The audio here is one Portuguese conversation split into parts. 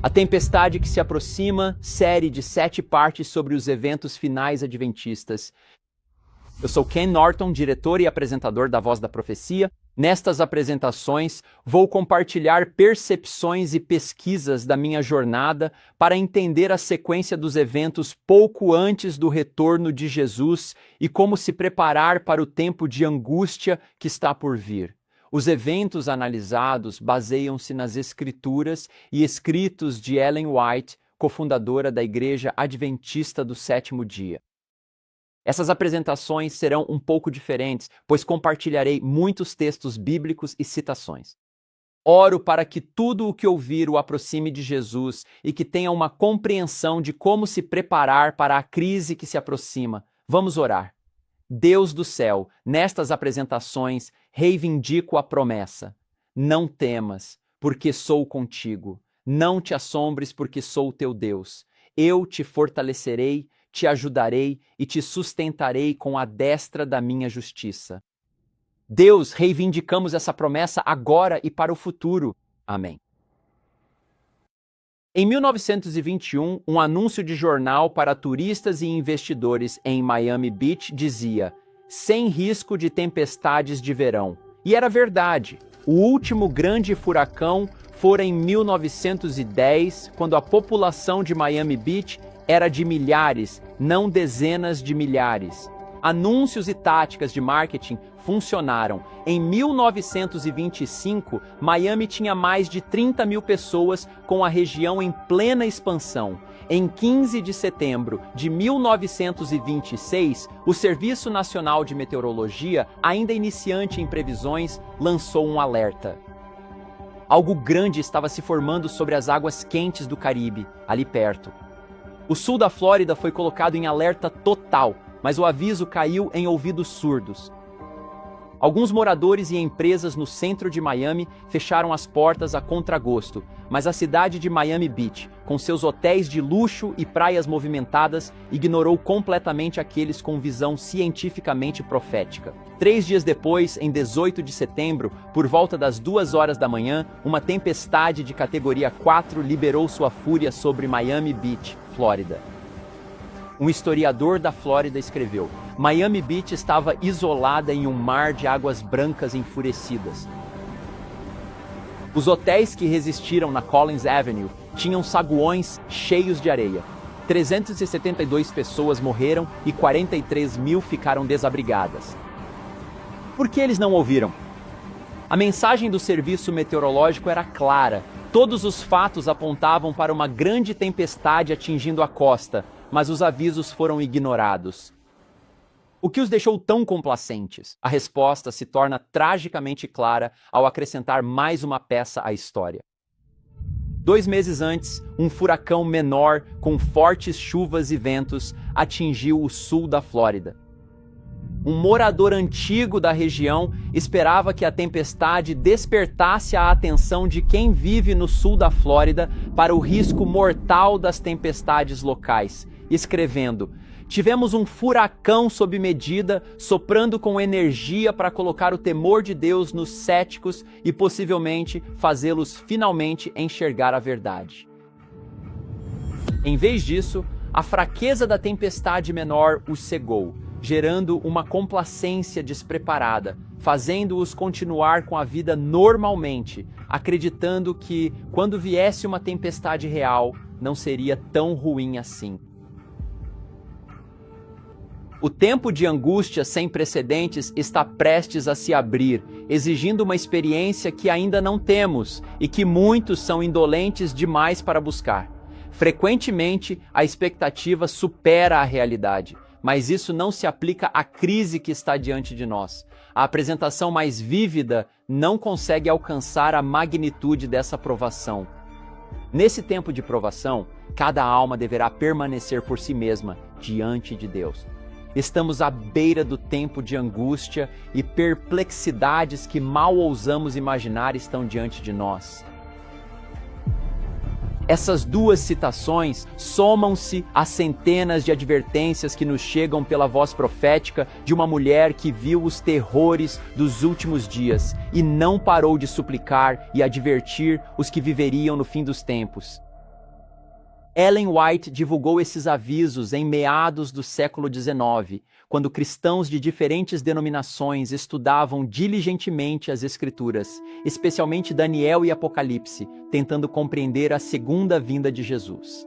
A Tempestade que se aproxima, série de 7 partes sobre os eventos finais adventistas. Eu sou Ken Norton, diretor e apresentador da Voz da Profecia. Nestas apresentações, vou compartilhar percepções e pesquisas da minha jornada para entender a sequência dos eventos pouco antes do retorno de Jesus e como se preparar para o tempo de angústia que está por vir. Os eventos analisados baseiam-se nas escrituras e escritos de Ellen White, cofundadora da Igreja Adventista do Sétimo Dia. Essas apresentações serão um pouco diferentes, pois compartilharei muitos textos bíblicos e citações. Oro para que tudo o que ouvir o aproxime de Jesus e que tenha uma compreensão de como se preparar para a crise que se aproxima. Vamos orar. Deus do céu, nestas apresentações, reivindico a promessa. Não temas, porque sou contigo. Não te assombres, porque sou teu Deus. Eu te fortalecerei, te ajudarei e te sustentarei com a destra da minha justiça. Deus, reivindicamos essa promessa agora e para o futuro. Amém. Em 1921, um anúncio de jornal para turistas e investidores em Miami Beach dizia: sem risco de tempestades de verão. E era verdade. O último grande furacão fora em 1910, quando a população de Miami Beach era de milhares, não dezenas de milhares. Anúncios e táticas de marketing funcionaram. Em 1925, Miami tinha mais de 30 mil pessoas, com a região em plena expansão. Em 15 de setembro de 1926, o Serviço Nacional de Meteorologia, ainda iniciante em previsões, lançou um alerta. Algo grande estava se formando sobre as águas quentes do Caribe, ali perto. O sul da Flórida foi colocado em alerta total, mas o aviso caiu em ouvidos surdos. Alguns moradores e empresas no centro de Miami fecharam as portas a contragosto, mas a cidade de Miami Beach, com seus hotéis de luxo e praias movimentadas, ignorou completamente aqueles com visão cientificamente profética. 3 dias depois, em 18 de setembro, por volta das 2 horas da manhã, uma tempestade de categoria 4 liberou sua fúria sobre Miami Beach, Flórida. Um historiador da Flórida escreveu: Miami Beach estava isolada em um mar de águas brancas enfurecidas. Os hotéis que resistiram na Collins Avenue tinham saguões cheios de areia. 372 pessoas morreram e 43 mil ficaram desabrigadas. Por que eles não ouviram? A mensagem do serviço meteorológico era clara. Todos os fatos apontavam para uma grande tempestade atingindo a costa, mas os avisos foram ignorados. O que os deixou tão complacentes? A resposta se torna tragicamente clara ao acrescentar mais uma peça à história. 2 meses antes, um furacão menor, com fortes chuvas e ventos, atingiu o sul da Flórida. Um morador antigo da região esperava que a tempestade despertasse a atenção de quem vive no sul da Flórida para o risco mortal das tempestades locais, escrevendo: tivemos um furacão sob medida, soprando com energia para colocar o temor de Deus nos céticos e possivelmente fazê-los finalmente enxergar a verdade. Em vez disso, a fraqueza da tempestade menor os cegou, gerando uma complacência despreparada, fazendo-os continuar com a vida normalmente, acreditando que, quando viesse uma tempestade real, não seria tão ruim assim. O tempo de angústia sem precedentes está prestes a se abrir, exigindo uma experiência que ainda não temos e que muitos são indolentes demais para buscar. Frequentemente, a expectativa supera a realidade, mas isso não se aplica à crise que está diante de nós. A apresentação mais vívida não consegue alcançar a magnitude dessa provação. Nesse tempo de provação, cada alma deverá permanecer por si mesma diante de Deus. Estamos à beira do tempo de angústia e perplexidades que mal ousamos imaginar estão diante de nós. Essas 2 citações somam-se às centenas de advertências que nos chegam pela voz profética de uma mulher que viu os terrores dos últimos dias e não parou de suplicar e advertir os que viveriam no fim dos tempos. Ellen White divulgou esses avisos em meados do século XIX, quando cristãos de diferentes denominações estudavam diligentemente as Escrituras, especialmente Daniel e Apocalipse, tentando compreender a segunda vinda de Jesus.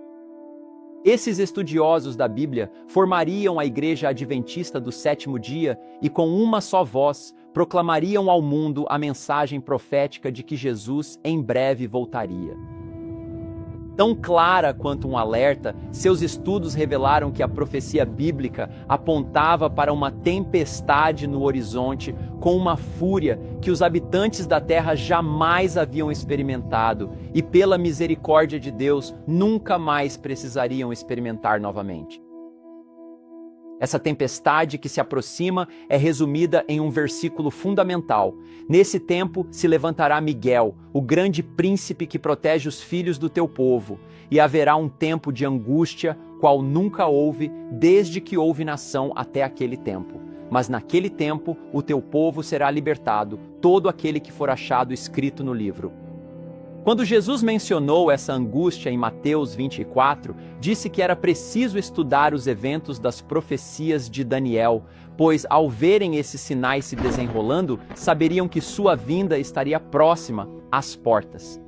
Esses estudiosos da Bíblia formariam a Igreja Adventista do Sétimo Dia e, com uma só voz, proclamariam ao mundo a mensagem profética de que Jesus em breve voltaria. Tão clara quanto um alerta, seus estudos revelaram que a profecia bíblica apontava para uma tempestade no horizonte com uma fúria que os habitantes da terra jamais haviam experimentado e, pela misericórdia de Deus, nunca mais precisariam experimentar novamente. Essa tempestade que se aproxima é resumida em um versículo fundamental. Nesse tempo se levantará Miguel, o grande príncipe que protege os filhos do teu povo, e haverá um tempo de angústia, qual nunca houve, desde que houve nação até aquele tempo. Mas naquele tempo o teu povo será libertado, todo aquele que for achado escrito no livro. Quando Jesus mencionou essa angústia em Mateus 24, disse que era preciso estudar os eventos das profecias de Daniel, pois ao verem esses sinais se desenrolando, saberiam que sua vinda estaria próxima, às portas.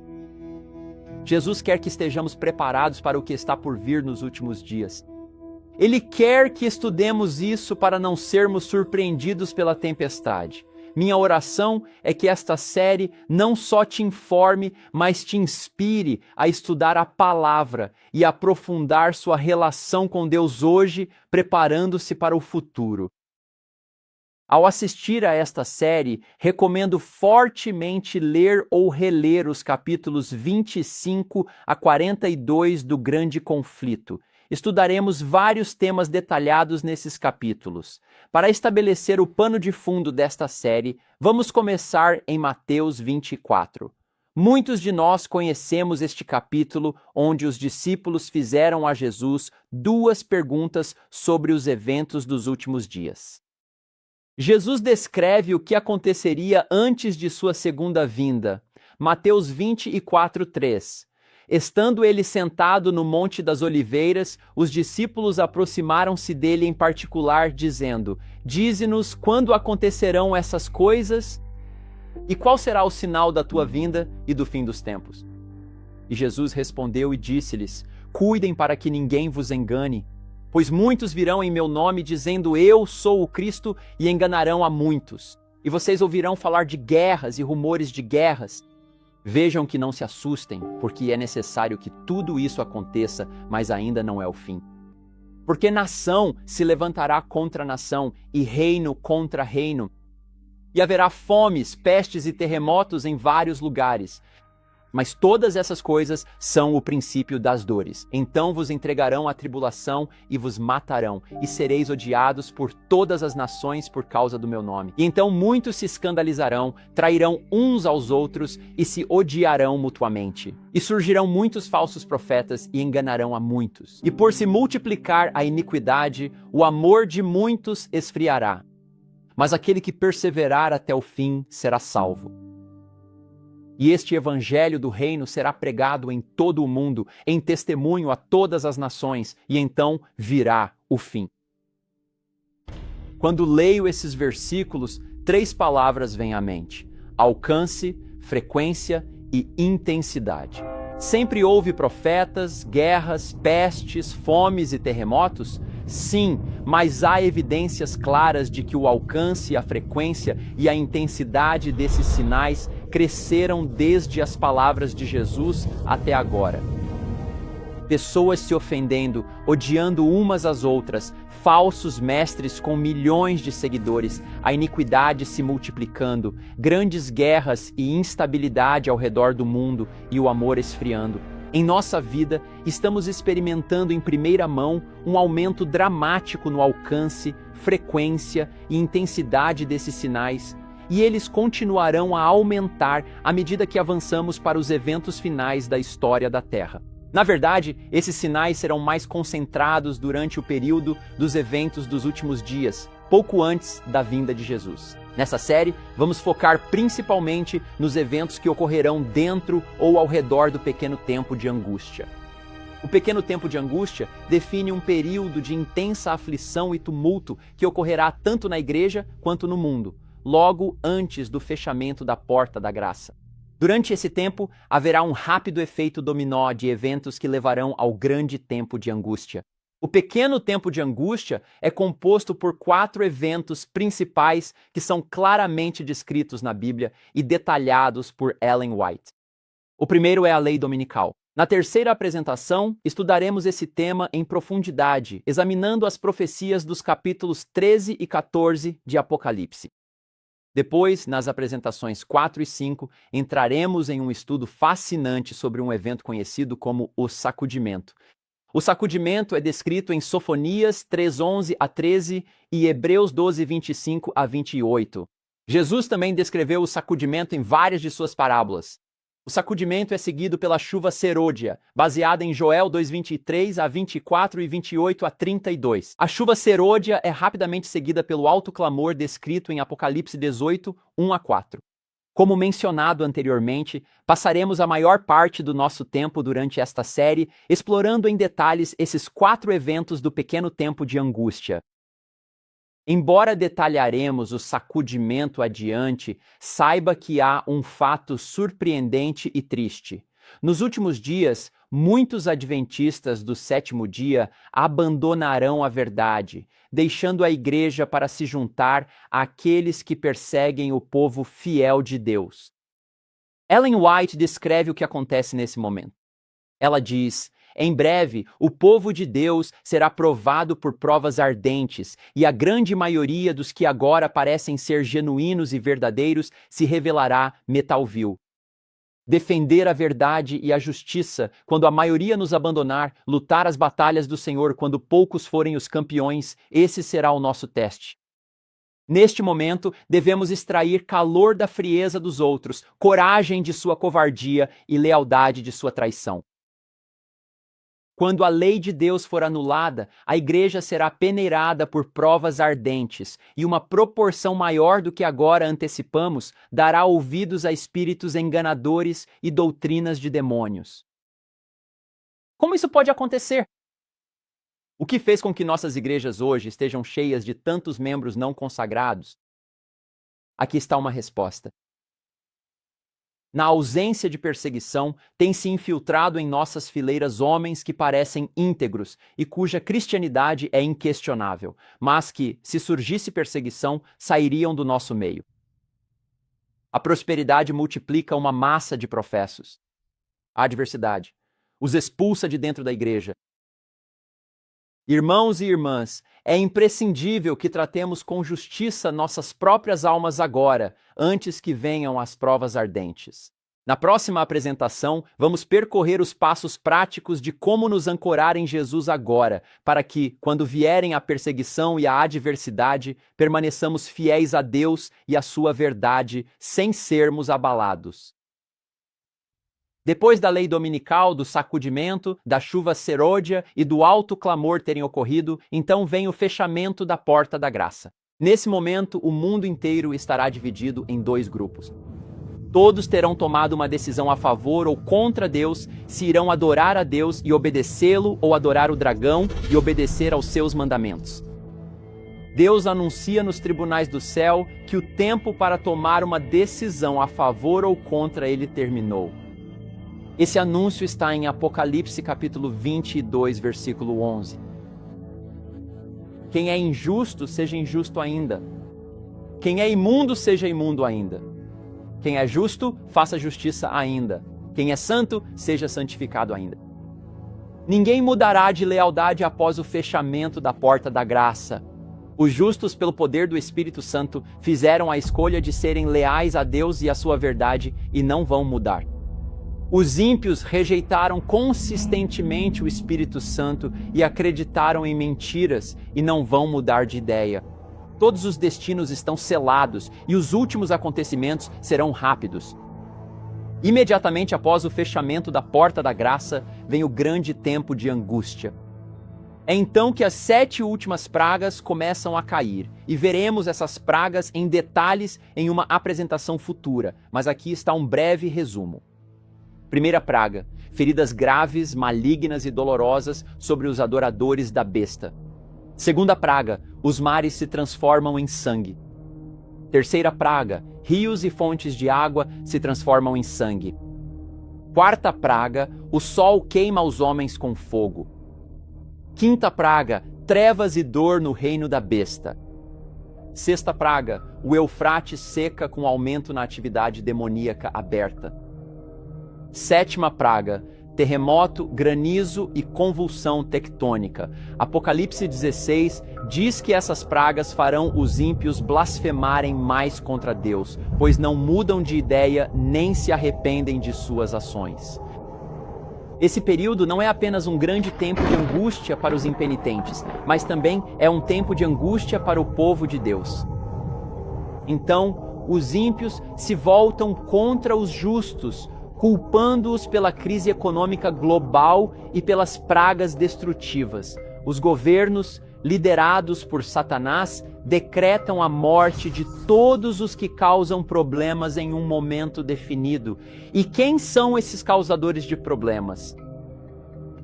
Jesus quer que estejamos preparados para o que está por vir nos últimos dias. Ele quer que estudemos isso para não sermos surpreendidos pela tempestade. Minha oração é que esta série não só te informe, mas te inspire a estudar a palavra e aprofundar sua relação com Deus hoje, preparando-se para o futuro. Ao assistir a esta série, recomendo fortemente ler ou reler os capítulos 25 a 42 do Grande Conflito. Estudaremos vários temas detalhados nesses capítulos. Para estabelecer o pano de fundo desta série, vamos começar em Mateus 24. Muitos de nós conhecemos este capítulo onde os discípulos fizeram a Jesus duas perguntas sobre os eventos dos últimos dias. Jesus descreve o que aconteceria antes de sua segunda vinda. Mateus 24, 3. Estando ele sentado no Monte das Oliveiras, os discípulos aproximaram-se dele em particular, dizendo: Dize-nos quando acontecerão essas coisas e qual será o sinal da tua vinda e do fim dos tempos. E Jesus respondeu e disse-lhes: Cuidem para que ninguém vos engane, pois muitos virão em meu nome dizendo: Eu sou o Cristo, e enganarão a muitos. E vocês ouvirão falar de guerras e rumores de guerras. Vejam que não se assustem, porque é necessário que tudo isso aconteça, mas ainda não é o fim. Porque nação se levantará contra nação e reino contra reino. E haverá fomes, pestes e terremotos em vários lugares. Mas todas essas coisas são o princípio das dores. Então vos entregarão à tribulação e vos matarão, e sereis odiados por todas as nações por causa do meu nome. E então muitos se escandalizarão, trairão uns aos outros e se odiarão mutuamente. E surgirão muitos falsos profetas e enganarão a muitos. E por se multiplicar a iniquidade, o amor de muitos esfriará. Mas aquele que perseverar até o fim será salvo. E este evangelho do reino será pregado em todo o mundo, em testemunho a todas as nações, e então virá o fim. Quando leio esses versículos, 3 palavras vêm à mente: alcance, frequência e intensidade. Sempre houve profetas, guerras, pestes, fomes e terremotos? Sim, mas há evidências claras de que o alcance, a frequência e a intensidade desses sinais cresceram desde as palavras de Jesus até agora. Pessoas se ofendendo, odiando umas às outras, falsos mestres com milhões de seguidores, a iniquidade se multiplicando, grandes guerras e instabilidade ao redor do mundo e o amor esfriando. Em nossa vida, estamos experimentando em primeira mão um aumento dramático no alcance, frequência e intensidade desses sinais, e eles continuarão a aumentar à medida que avançamos para os eventos finais da história da Terra. Na verdade, esses sinais serão mais concentrados durante o período dos eventos dos últimos dias, pouco antes da vinda de Jesus. Nessa série, vamos focar principalmente nos eventos que ocorrerão dentro ou ao redor do pequeno tempo de angústia. O pequeno tempo de angústia define um período de intensa aflição e tumulto que ocorrerá tanto na igreja quanto no mundo, logo antes do fechamento da porta da graça. Durante esse tempo, haverá um rápido efeito dominó de eventos que levarão ao grande tempo de angústia. O pequeno tempo de angústia é composto por 4 eventos principais que são claramente descritos na Bíblia e detalhados por Ellen White. O primeiro é a lei dominical. Na terceira apresentação, estudaremos esse tema em profundidade, examinando as profecias dos capítulos 13 e 14 de Apocalipse. Depois, nas apresentações 4 e 5, entraremos em um estudo fascinante sobre um evento conhecido como o sacudimento. O sacudimento é descrito em Sofonias 3:11 a 13 e Hebreus 12:25 a 28. Jesus também descreveu o sacudimento em várias de suas parábolas. O sacudimento é seguido pela chuva serôdia, baseada em Joel 2:23 a 24 e 28 a 32. A chuva serôdia é rapidamente seguida pelo alto clamor descrito em Apocalipse 18, 1 a 4. Como mencionado anteriormente, passaremos a maior parte do nosso tempo durante esta série explorando em detalhes esses 4 eventos do pequeno tempo de angústia. Embora detalharemos o sacudimento adiante, saiba que há um fato surpreendente e triste. Nos últimos dias, muitos adventistas do 7º dia abandonarão a verdade, deixando a igreja para se juntar àqueles que perseguem o povo fiel de Deus. Ellen White descreve o que acontece nesse momento. Ela diz: em breve, o povo de Deus será provado por provas ardentes, e a grande maioria dos que agora parecem ser genuínos e verdadeiros se revelará metal vil. Defender a verdade e a justiça quando a maioria nos abandonar, lutar as batalhas do Senhor quando poucos forem os campeões, esse será o nosso teste. Neste momento, devemos extrair calor da frieza dos outros, coragem de sua covardia e lealdade de sua traição. Quando a lei de Deus for anulada, a igreja será peneirada por provas ardentes, e uma proporção maior do que agora antecipamos dará ouvidos a espíritos enganadores e doutrinas de demônios. Como isso pode acontecer? O que fez com que nossas igrejas hoje estejam cheias de tantos membros não consagrados? Aqui está uma resposta. Na ausência de perseguição, tem se infiltrado em nossas fileiras homens que parecem íntegros e cuja cristianidade é inquestionável, mas que, se surgisse perseguição, sairiam do nosso meio. A prosperidade multiplica uma massa de professos. A adversidade os expulsa de dentro da igreja. Irmãos e irmãs, é imprescindível que tratemos com justiça nossas próprias almas agora, antes que venham as provas ardentes. Na próxima apresentação, vamos percorrer os passos práticos de como nos ancorar em Jesus agora, para que, quando vierem a perseguição e a adversidade, permaneçamos fiéis a Deus e à sua verdade, sem sermos abalados. Depois da lei dominical, do sacudimento, da chuva serôdia e do alto clamor terem ocorrido, então vem o fechamento da porta da graça. Nesse momento, o mundo inteiro estará dividido em 2 grupos. Todos terão tomado uma decisão a favor ou contra Deus, se irão adorar a Deus e obedecê-lo ou adorar o dragão e obedecer aos seus mandamentos. Deus anuncia nos tribunais do céu que o tempo para tomar uma decisão a favor ou contra ele terminou. Esse anúncio está em Apocalipse capítulo 22, versículo 11. Quem é injusto, seja injusto ainda. Quem é imundo, seja imundo ainda. Quem é justo, faça justiça ainda. Quem é santo, seja santificado ainda. Ninguém mudará de lealdade após o fechamento da porta da graça. Os justos, pelo poder do Espírito Santo, fizeram a escolha de serem leais a Deus e à sua verdade e não vão mudar. Os ímpios rejeitaram consistentemente o Espírito Santo e acreditaram em mentiras e não vão mudar de ideia. Todos os destinos estão selados e os últimos acontecimentos serão rápidos. Imediatamente após o fechamento da porta da graça, vem o grande tempo de angústia. É então que as 7 últimas pragas começam a cair, e veremos essas pragas em detalhes em uma apresentação futura, mas aqui está um breve resumo. Primeira praga: feridas graves, malignas e dolorosas sobre os adoradores da besta. Segunda praga: os mares se transformam em sangue. Terceira praga: rios e fontes de água se transformam em sangue. Quarta praga: o sol queima os homens com fogo. Quinta praga: trevas e dor no reino da besta. Sexta praga: o Eufrates seca com aumento na atividade demoníaca aberta. Sétima praga: terremoto, granizo e convulsão tectônica. Apocalipse 16 diz que essas pragas farão os ímpios blasfemarem mais contra Deus, pois não mudam de ideia nem se arrependem de suas ações. Esse período não é apenas um grande tempo de angústia para os impenitentes, mas também é um tempo de angústia para o povo de Deus. Então, os ímpios se voltam contra os justos, culpando-os pela crise econômica global e pelas pragas destrutivas. Os governos, liderados por Satanás, decretam a morte de todos os que causam problemas em um momento definido. E quem são esses causadores de problemas?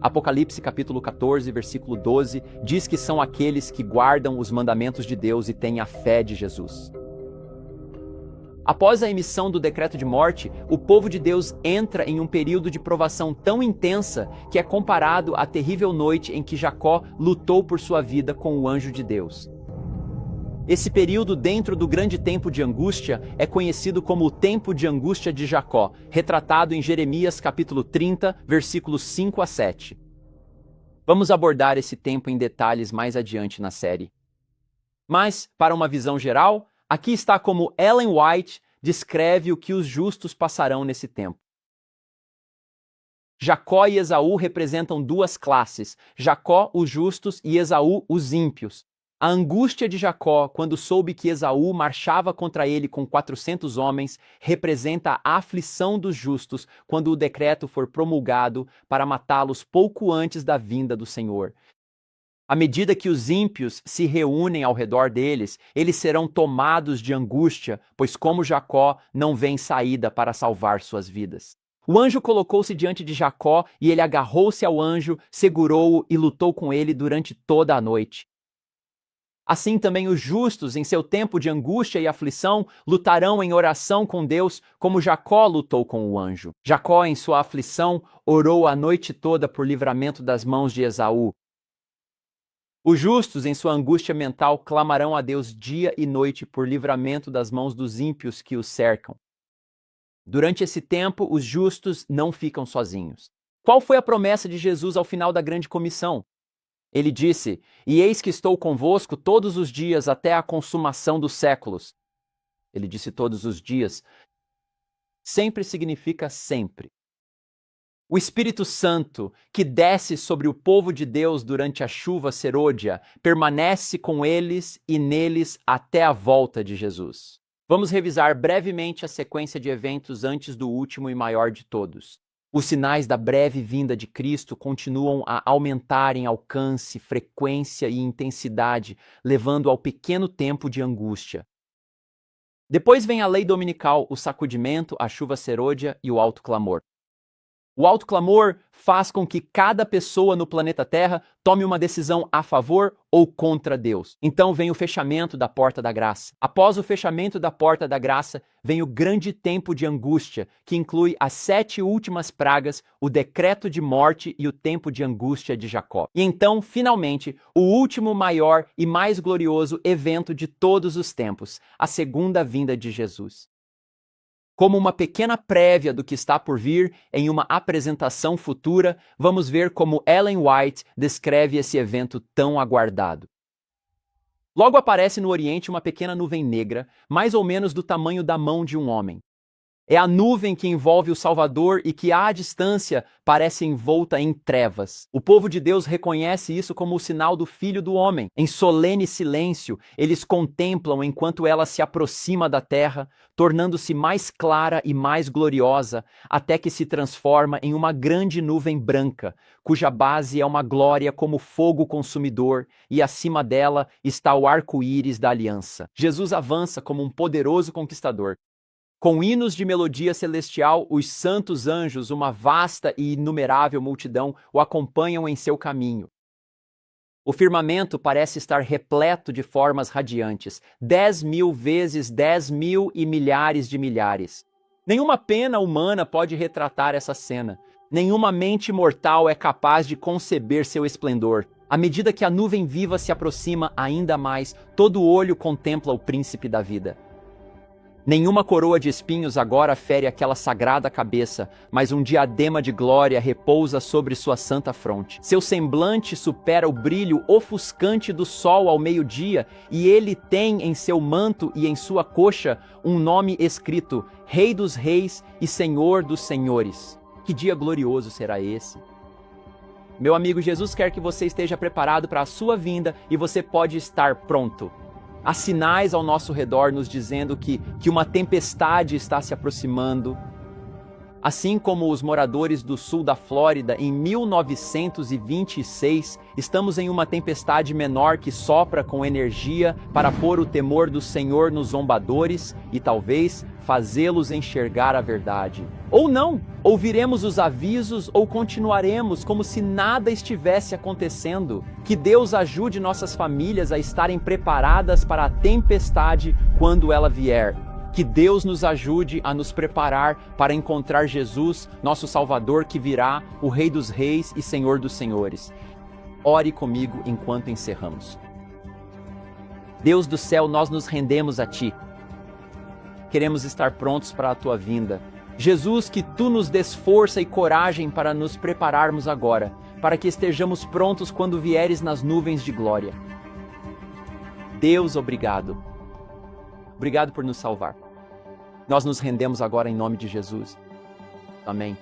Apocalipse capítulo 14, versículo 12, diz que são aqueles que guardam os mandamentos de Deus e têm a fé de Jesus. Após a emissão do decreto de morte, o povo de Deus entra em um período de provação tão intensa que é comparado à terrível noite em que Jacó lutou por sua vida com o anjo de Deus. Esse período dentro do grande tempo de angústia é conhecido como o tempo de angústia de Jacó, retratado em Jeremias capítulo 30, versículos 5 a 7. Vamos abordar esse tempo em detalhes mais adiante na série. Mas, para uma visão geral, aqui está como Ellen White descreve o que os justos passarão nesse tempo. Jacó e Esaú representam duas classes, Jacó, os justos, e Esaú, os ímpios. A angústia de Jacó, quando soube que Esaú marchava contra ele com 400 homens, representa a aflição dos justos quando o decreto for promulgado para matá-los pouco antes da vinda do Senhor. À medida que os ímpios se reúnem ao redor deles, eles serão tomados de angústia, pois como Jacó não vem saída para salvar suas vidas. O anjo colocou-se diante de Jacó e ele agarrou-se ao anjo, segurou-o e lutou com ele durante toda a noite. Assim também os justos, em seu tempo de angústia e aflição, lutarão em oração com Deus, como Jacó lutou com o anjo. Jacó, em sua aflição, orou a noite toda por livramento das mãos de Esaú. Os justos, em sua angústia mental, clamarão a Deus dia e noite por livramento das mãos dos ímpios que os cercam. Durante esse tempo, os justos não ficam sozinhos. Qual foi a promessa de Jesus ao final da grande comissão? Ele disse: "E eis que estou convosco todos os dias até a consumação dos séculos." Ele disse todos os dias. Sempre significa sempre. O Espírito Santo, que desce sobre o povo de Deus durante a chuva serôdia, permanece com eles e neles até a volta de Jesus. Vamos revisar brevemente a sequência de eventos antes do último e maior de todos. Os sinais da breve vinda de Cristo continuam a aumentar em alcance, frequência e intensidade, levando ao pequeno tempo de angústia. Depois vem a lei dominical, o sacudimento, a chuva serôdia e o alto clamor. O alto clamor faz com que cada pessoa no planeta Terra tome uma decisão a favor ou contra Deus. Então vem o fechamento da porta da graça. Após o fechamento da porta da graça, vem o grande tempo de angústia, que inclui as 7 últimas pragas, o decreto de morte e o tempo de angústia de Jacó. E então, finalmente, o último maior e mais glorioso evento de todos os tempos, a segunda vinda de Jesus. Como uma pequena prévia do que está por vir em uma apresentação futura, vamos ver como Ellen White descreve esse evento tão aguardado. Logo aparece no Oriente uma pequena nuvem negra, mais ou menos do tamanho da mão de um homem. É a nuvem que envolve o Salvador e que, à distância, parece envolta em trevas. O povo de Deus reconhece isso como o sinal do Filho do Homem. Em solene silêncio, eles contemplam enquanto ela se aproxima da terra, tornando-se mais clara e mais gloriosa, até que se transforma em uma grande nuvem branca, cuja base é uma glória como fogo consumidor, e acima dela está o arco-íris da aliança. Jesus avança como um poderoso conquistador. Com hinos de melodia celestial, os santos anjos, uma vasta e inumerável multidão, o acompanham em seu caminho. O firmamento parece estar repleto de formas radiantes, 10.000 vezes 10.000 e milhares de milhares. Nenhuma pena humana pode retratar essa cena. Nenhuma mente mortal é capaz de conceber seu esplendor. À medida que a nuvem viva se aproxima ainda mais, todo olho contempla o príncipe da vida. Nenhuma coroa de espinhos agora fere aquela sagrada cabeça, mas um diadema de glória repousa sobre sua santa fronte. Seu semblante supera o brilho ofuscante do sol ao meio-dia, e ele tem em seu manto e em sua coxa um nome escrito: Rei dos Reis e Senhor dos Senhores. Que dia glorioso será esse? Meu amigo, Jesus quer que você esteja preparado para a sua vinda e você pode estar pronto. Há sinais ao nosso redor nos dizendo que uma tempestade está se aproximando. Assim como os moradores do sul da Flórida em 1926, estamos em uma tempestade menor que sopra com energia para pôr o temor do Senhor nos zombadores e talvez fazê-los enxergar a verdade. Ou não, ouviremos os avisos ou continuaremos como se nada estivesse acontecendo. Que Deus ajude nossas famílias a estarem preparadas para a tempestade quando ela vier. Que Deus nos ajude a nos preparar para encontrar Jesus, nosso Salvador, que virá, o Rei dos Reis e Senhor dos Senhores. Ore comigo enquanto encerramos. Deus do céu, nós nos rendemos a Ti. Queremos estar prontos para a Tua vinda. Jesus, que Tu nos des força e coragem para nos prepararmos agora, para que estejamos prontos quando vieres nas nuvens de glória. Deus, obrigado. Obrigado por nos salvar. Nós nos rendemos agora em nome de Jesus. Amém.